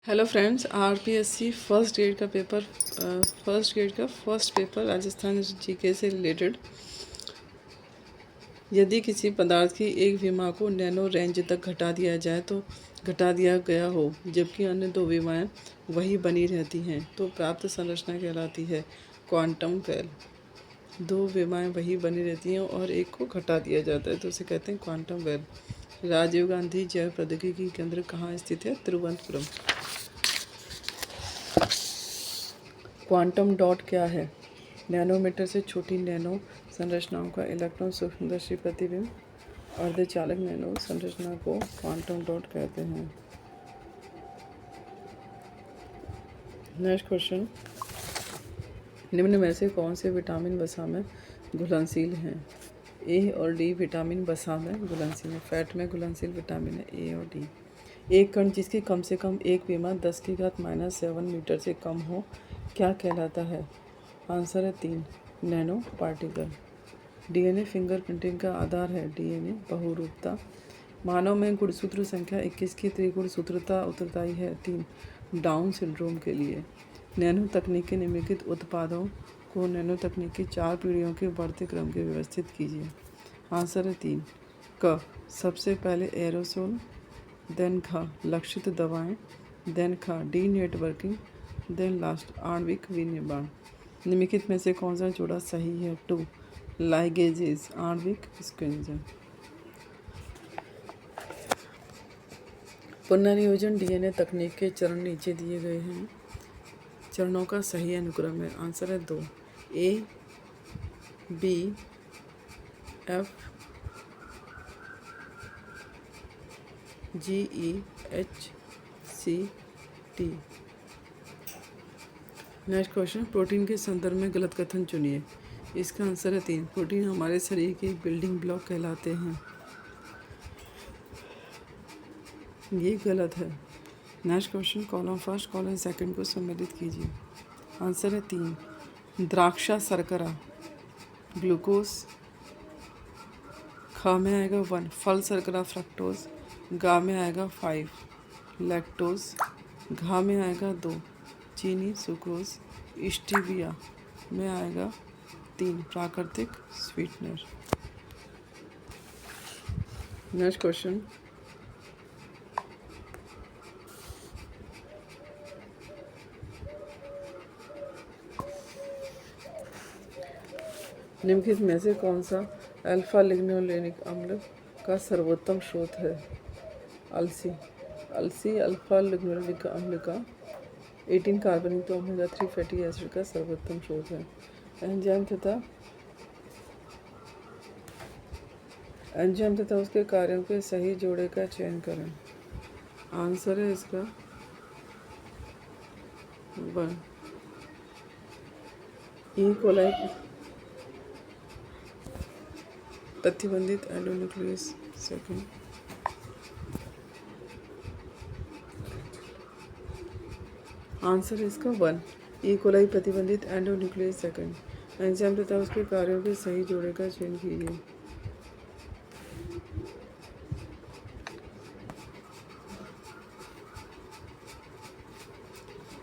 Hello friends, RPSC first grade का first paper Rajasthan GK से related. यदि किसी पदार्थ की एक विमा को नैनो रेंज तक घटा दिया जाए तो घटा दिया गया हो, जबकि अन्य दो विमाएं वही बनी रहती हैं, तो प्राप्त संरचना कहलाती है क्वांटम वेल। दो विमाएं वही बनी रहती हैं और एक को घटा दिया जाता है तो उसे कहते हैं क्वांटम वेल। राजीव गांधी जैव प्रौद्योगिकी केंद्र कहाँ स्थित है? तिरुवनंतपुरम। क्वांटम डॉट क्या है? नैनोमीटर से छोटी नैनो संरचनाओं का इलेक्ट्रॉन सूक्ष्मदर्शी प्रतिबिंब। अर्धचालक नैनो संरचना को क्वांटम डॉट कहते हैं। नेक्स्ट क्वेश्चन, निम्न में से कौन से विटामिन वसा में घुलनशील हैं? ए और डी विटामिन वसा में घुलनशील है। फैट में घुलनशील विटामिन है ए और डी। एक कण जिसकी कम से कम एक विमा 10⁻⁷ मीटर से कम हो क्या कहलाता है? आंसर है 3 नैनो पार्टिकल। डीएनए फिंगरप्रिंटिंग का आधार है डीएनए बहुरूपता। मानव में गुणसूत्र संख्या 21 की त्रिगुणसूत्रता उत्तरदायी है 3 डाउन सिंड्रोम के लिए। नैनो तकनीक के निम्नलिखित उत्पादों को नैनो तकनीक की 4 पीढ़ियों के बढ़ते क्रम के व्यवस्थित कीजिए। आंसर है 3 क सबसे पहले एरोसोल, देन ख लक्षित दवाएं, देन ख डी नेटवर्किंग, देन लास्ट आणविक विनिर्माण। निम्नलिखित में से कौन सा जोड़ा सही है? 2 लाइगेजेस आणविक स्क्विंजन। पुनर्नियोजन डीएनए तकनीक के चरण नीचे दिए गए हैं। चरणों का सही अनुक्रम है। आंसर है 2 A B F G E H C T. Next question, protein के संदर्भ में गलत कथन चुनिए। इसका आंसर है 3 प्रोटीन हमारे शरीर के बिल्डिंग ब्लॉक कहलाते हैं। ये गलत है। Next question, column first column second को सम्मिलित कीजिए। आंसर है 3 द्राक्षा शर्करा ग्लूकोज। ख में आएगा 1 फल शर्करा फ्रक्टोज। गा में आएगा 5 लैक्टोज। घा में आएगा 2 चीनी सुक्रोज। स्टीविया में आएगा 3 प्राकृतिक स्वीटनर। नेक्स्ट क्वेश्चन, निम्नलिखित में से कौन सा अल्फा लिग्नोलेनिक अम्ल का सर्वोत्तम स्रोत है? अलसी। अलसी अल्फा लिग्नोलेनिक अम्ल का 18 कार्बनिक ओमेगा 3 फैटी एसिड का सर्वोत्तम स्रोत है। एंजाइम तथा उसके कार्यों के सही जोड़े का चयन करें। आंसर है इसका 1 ई कोलाई प्रतिबंधित एंडोन्यूक्लियस सेकंड। आंसर है इसका 1 ई कोलाई प्रतिबंधित एंडोन्यूक्लियस सेकंड। एंजाइम तथा उसके कार्यों के सही जोड़े का चयन कीजिए।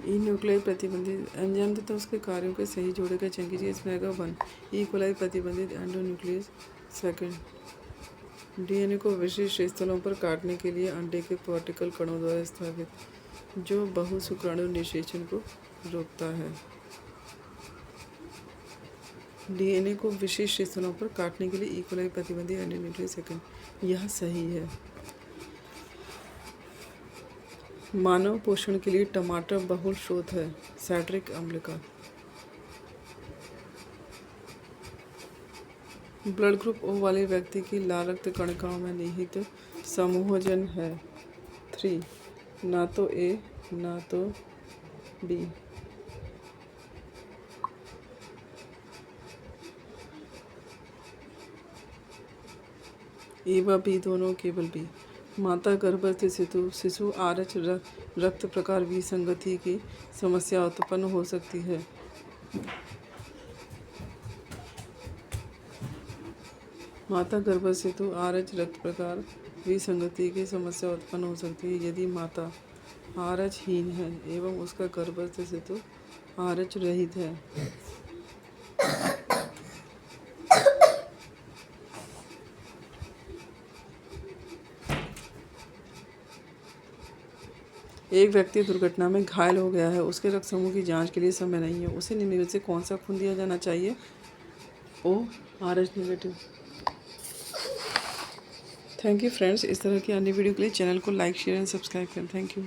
ई न्यूक्लियाई प्रतिबंधित एंजाइम तथा उसके कार्यों के सही जोड़े का चयन कीजिए। इसमें आएगा 1 ई कोलाई प्रतिबंधित एंडोन्यूक्लियस सेकंड। डीएनए को विशिष्ट स्थलों पर काटने के लिए अंडे के पार्टिकल कणों द्वारा स्थापित, जो बहुशुक्राणु निषेचन को रोकता है। डीएनए को विशिष्ट स्थलों पर काटने के लिए ई कोलाई प्रतिबंधित एंडोन्यूक्लियस सेकंड, यह सही है। मानव पोषण के लिए टमाटर बहुल स्रोत है सैट्रिक अम्ल का। ब्लड ग्रुप ओ वाले व्यक्ति की लाल रक्त कणिकाओं में निहित समूहजन है 3 ना तो ए ना तो बी। ए व बी दोनों, केवल बी। माता गर्भस्थ शिशु आरएच रक्त प्रकार विसंगति की समस्या उत्पन्न हो सकती है। माता गर्भस्थ शिशु आरएच रक्त प्रकार विसंगति की समस्या उत्पन्न हो सकती है यदि माता आरच हीन है एवं उसका गर्भस्थ शिशु आरच रहित है। एक व्यक्ति दुर्घटना में घायल हो गया है, उसके रक्त समूह की जांच के लिए समय नहीं है, उसे निम्न में से कौन सा खून दिया जाना चाहिए? O RH negative. Thank you friends. इस तरह की अन्य वीडियो के लिए चैनल को लाइक शेयर एंड सब्सक्राइब करें। Thank you.